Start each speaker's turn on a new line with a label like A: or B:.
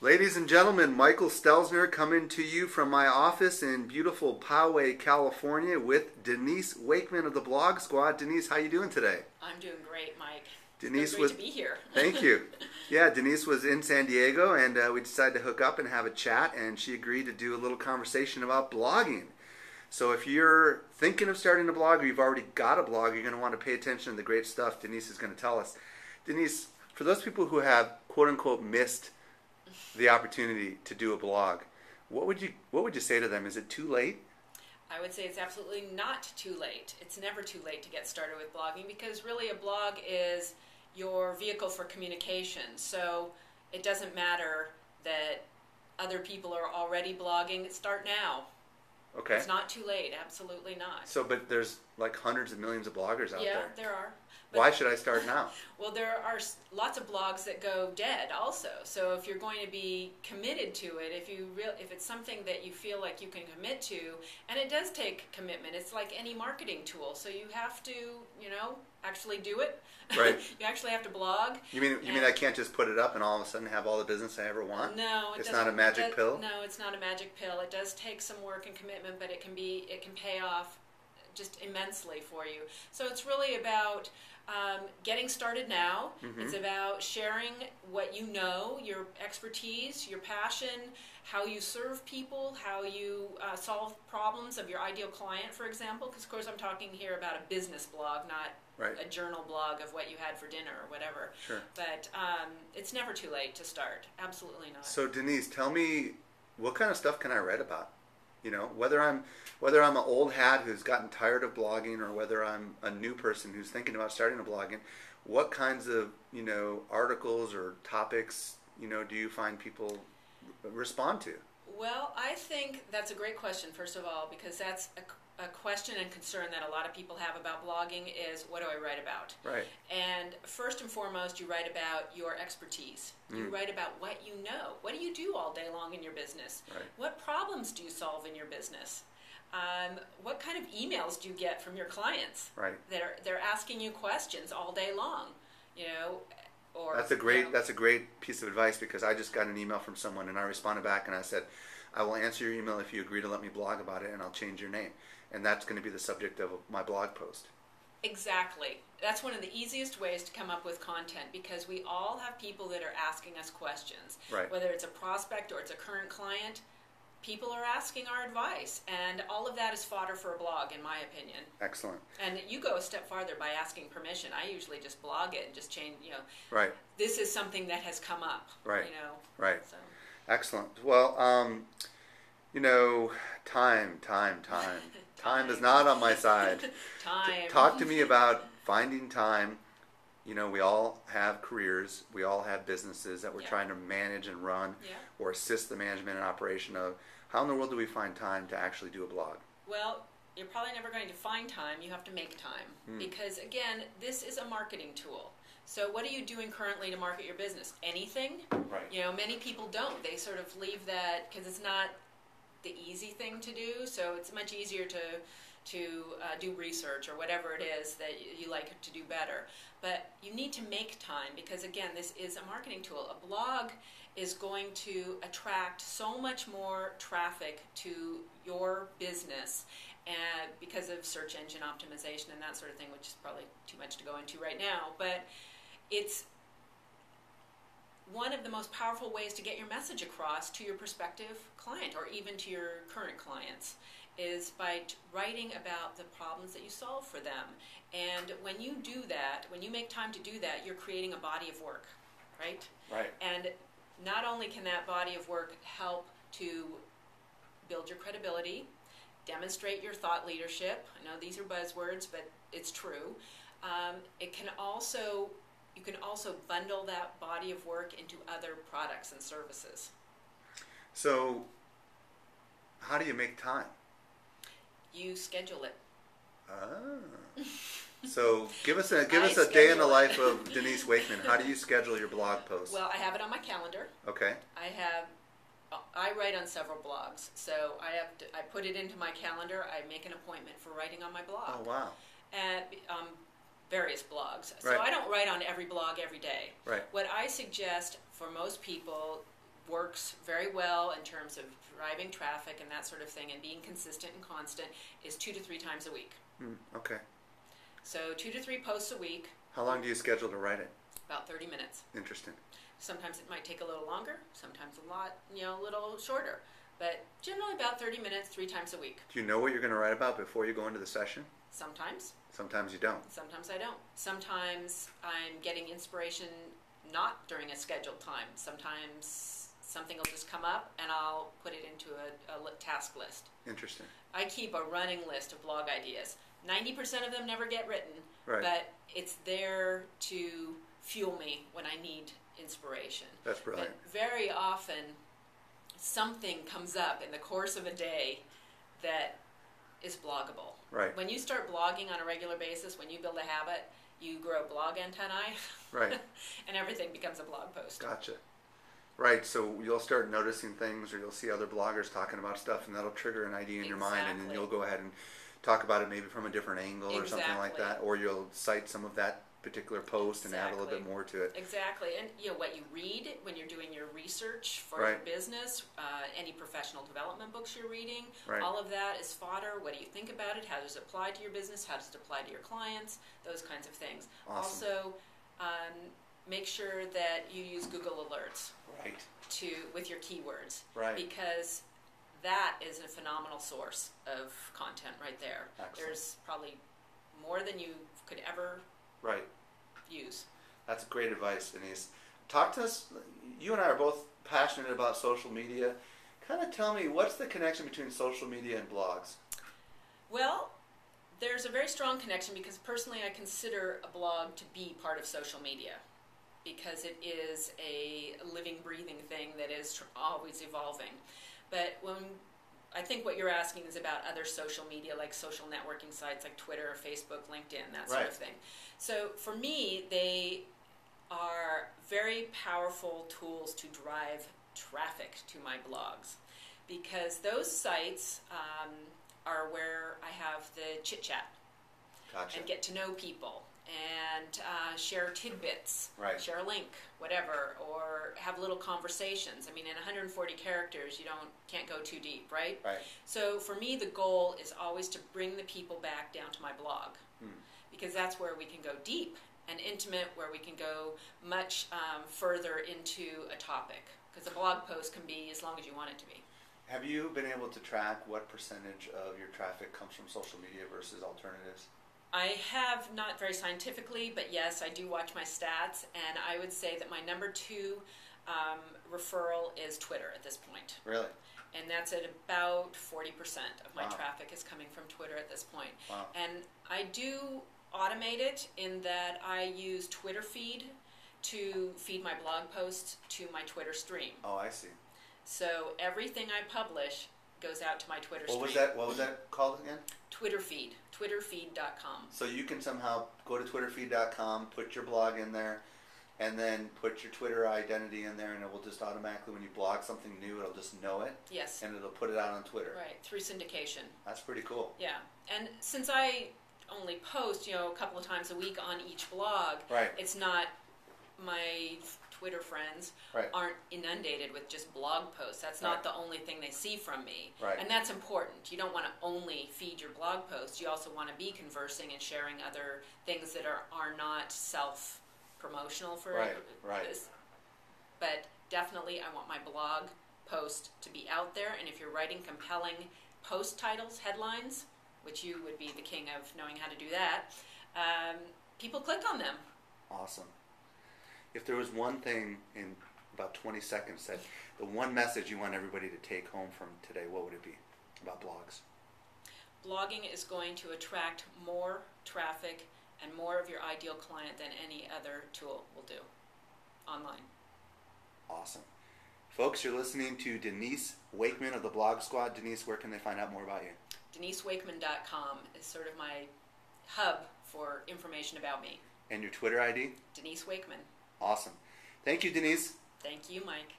A: Ladies and gentlemen, Michael Stelzner coming to you from my office in beautiful Poway, California with Denise Wakeman of the Blog Squad. Denise, how you doing today?
B: I'm doing great, Mike.
A: Denise
B: it's great to be here.
A: Thank you. Yeah, Denise was in San Diego and we decided to hook up and have a chat, and she agreed to do a little conversation about blogging. So if you're thinking of starting a blog or you've already got a blog, you're going to want to pay attention to the great stuff Denise is going to tell us. Denise, for those people who have quote-unquote missed the opportunity to do a blog, what would you say to them? Is it too late?
B: I would say it's absolutely not too late. It's never too late to get started with blogging, because really a blog is your vehicle for communication. So it doesn't matter that other people are already blogging. Start now.
A: Okay.
B: It's not too late. Absolutely not.
A: So, but there's like hundreds of millions of bloggers out there.
B: Yeah, there are. But
A: why should I start now?
B: Well, there are lots of blogs that go dead also. So if you're going to be committed to it, if it's something that you feel like you can commit to, and it does take commitment. It's like any marketing tool. So you have to, actually do it.
A: Right.
B: You actually have to blog.
A: You mean I can't just put it up and all of a sudden have all the business I ever want?
B: No,
A: it's not a magic pill.
B: No, it's not a magic pill. It does take some work and commitment, but it can pay off just immensely for you. So it's really about getting started now.
A: Mm-hmm.
B: It's about sharing what you know, your expertise, your passion, how you serve people, how you solve problems of your ideal client, for example. Because, of course, I'm talking here about a business blog, not a journal blog of what you had for dinner or whatever.
A: Sure.
B: But it's never too late to start. Absolutely not.
A: So, Denise, tell me, what kind of stuff can I write about? Whether I'm an old hat who's gotten tired of blogging, or whether I'm a new person who's thinking about starting a blogging, what kinds of articles or topics do you find people respond to?
B: Well, I think that's a great question, first of all, because that's a question and concern that a lot of people have about blogging is, what do I write about?
A: Right.
B: And first and foremost, you write about your expertise. You write about what you know. What do you do all day long in your business?
A: Right.
B: What problems do you solve in your business? What kind of emails do you get from your clients?
A: Right.
B: They're asking you questions all day long, Or
A: that's a great piece of advice, because I just got an email from someone and I responded back and I said, I will answer your email if you agree to let me blog about it, and I'll change your name. And that's going to be the subject of my blog post.
B: Exactly. That's one of the easiest ways to come up with content, because we all have people that are asking us questions.
A: Right.
B: Whether it's a prospect or it's a current client, people are asking our advice, and all of that is fodder for a blog, in my opinion.
A: Excellent.
B: And you go a step farther by asking permission. I usually just blog it and just change,
A: Right.
B: This is something that has come up.
A: Right. Right.
B: So.
A: Excellent. Well, time. Time is not on my side.
B: Time.
A: Talk to me about finding time. We all have careers. We all have businesses that we're trying to manage and run, or assist the management and operation of. How in the world do we find time to actually do a blog?
B: Well, you're probably never going to find time. You have to make time. Because, again, this is a marketing tool. So what are you doing currently to market your business? Anything?
A: Right.
B: Many people don't. They sort of leave that because it's not the easy thing to do. So it's much easier to do research or whatever it is that you like to do better. But you need to make time, because, again, this is a marketing tool. A blog is going to attract so much more traffic to your business, and because of search engine optimization and that sort of thing, which is probably too much to go into right now. But it's one of the most powerful ways to get your message across to your prospective client, or even to your current clients, is by writing about the problems that you solve for them. And when you do that, when you make time to do that, you're creating a body of work, right?
A: Right.
B: And not only can that body of work help to build your credibility, demonstrate your thought leadership. I know these are buzzwords, but it's true. You can also bundle that body of work into other products and services.
A: So, how do you make time?
B: You schedule it.
A: Ah. So give us a day in the life of Denise Wakeman. How do you schedule your blog posts?
B: Well, I have it on my calendar.
A: Okay.
B: I write on several blogs, so I put it into my calendar. I make an appointment for writing on my blog.
A: Oh, wow.
B: And various blogs.
A: Right.
B: So I don't write on every blog every day.
A: Right.
B: What I suggest for most people works very well in terms of driving traffic and that sort of thing and being consistent and constant is 2 to 3 times a week.
A: Okay.
B: So 2 to 3 posts a week.
A: How long do you schedule to write it?
B: About 30 minutes.
A: Interesting.
B: Sometimes it might take a little longer, sometimes a little shorter. But generally about 30 minutes, 3 times a week.
A: Do you know what you're going to write about before you go into the session?
B: Sometimes.
A: Sometimes you don't.
B: Sometimes I don't. Sometimes I'm getting inspiration not during a scheduled time. Sometimes something will just come up and I'll put it into a task list.
A: Interesting.
B: I keep a running list of blog ideas. 90% of them never get written,
A: right.
B: But it's there to fuel me when I need inspiration.
A: That's brilliant.
B: But very often, something comes up in the course of a day that is bloggable.
A: Right.
B: When you start blogging on a regular basis, when you build a habit, you grow blog antennae.
A: Right.
B: And everything becomes a blog post.
A: Gotcha. Right, so you'll start noticing things or you'll see other bloggers talking about stuff and that'll trigger an idea in your mind and then you'll go ahead and talk about it maybe from a different angle or something like that, or you'll cite some of that particular post and add a little bit more to it.
B: Exactly, and what you read when you're doing your research for your business, any professional development books you're reading, all of that is fodder. What do you think about it? How does it apply to your business? How does it apply to your clients? Those kinds of things.
A: Awesome.
B: Also, make sure that you use Google Alerts with your keywords, because that is a phenomenal source of content right there.
A: Excellent.
B: There's probably more than you could ever use.
A: That's great advice, Denise. Talk to us. You and I are both passionate about social media. Kind of tell me, what's the connection between social media and blogs?
B: Well, there's a very strong connection because personally I consider a blog to be part of social media because it is a living, breathing thing that is always evolving. But I think what you're asking is about other social media, like social networking sites like Twitter, Facebook, LinkedIn, that sort of thing. So for me, they are very powerful tools to drive traffic to my blogs because those sites are where I have the chit-chat and get to know people and share tidbits, share a link, whatever, or have little conversations. I mean, in 140 characters, you can't go too deep, right? So for me, the goal is always to bring the people back down to my blog because that's where we can go deep and intimate, where we can go much further into a topic because a blog post can be as long as you want it to be.
A: Have you been able to track what percentage of your traffic comes from social media versus alternatives?
B: I have, not very scientifically, but yes, I do watch my stats, and I would say that my number 2 referral is Twitter at this point.
A: Really?
B: And that's at about 40% of my traffic is coming from Twitter at this point.
A: Wow.
B: And I do automate it in that I use Twitter feed to feed my blog posts to my Twitter stream.
A: Oh, I see.
B: So everything I publish goes out to my Twitter stream.
A: What was that called again?
B: Twitter feed. Twitterfeed.com.
A: So you can somehow go to twitterfeed.com, put your blog in there, and then put your Twitter identity in there, and it will just automatically, when you blog something new, it'll just know it.
B: Yes.
A: And it'll put it out on Twitter.
B: Right, through syndication.
A: That's pretty cool.
B: Yeah. And since I only post, a couple of times a week on each blog, it's not my Twitter friends aren't inundated with just blog posts. That's not the only thing they see from me. And that's important. You don't want to only feed your blog posts. You also want to be conversing and sharing other things that are not self-promotional for this. But definitely I want my blog post to be out there, and if you're writing compelling post titles, headlines, which you would be the king of knowing how to do that, people click on them.
A: Awesome. If there was one thing in about 20 seconds, that the one message you want everybody to take home from today, what would it be about blogs?
B: Blogging is going to attract more traffic and more of your ideal client than any other tool will do online.
A: Awesome. Folks, you're listening to Denise Wakeman of the Blog Squad. Denise, where can they find out more about you?
B: DeniseWakeman.com is sort of my hub for information about me.
A: And your Twitter ID?
B: Denise Wakeman.
A: Awesome. Thank you, Denise.
B: Thank you, Mike.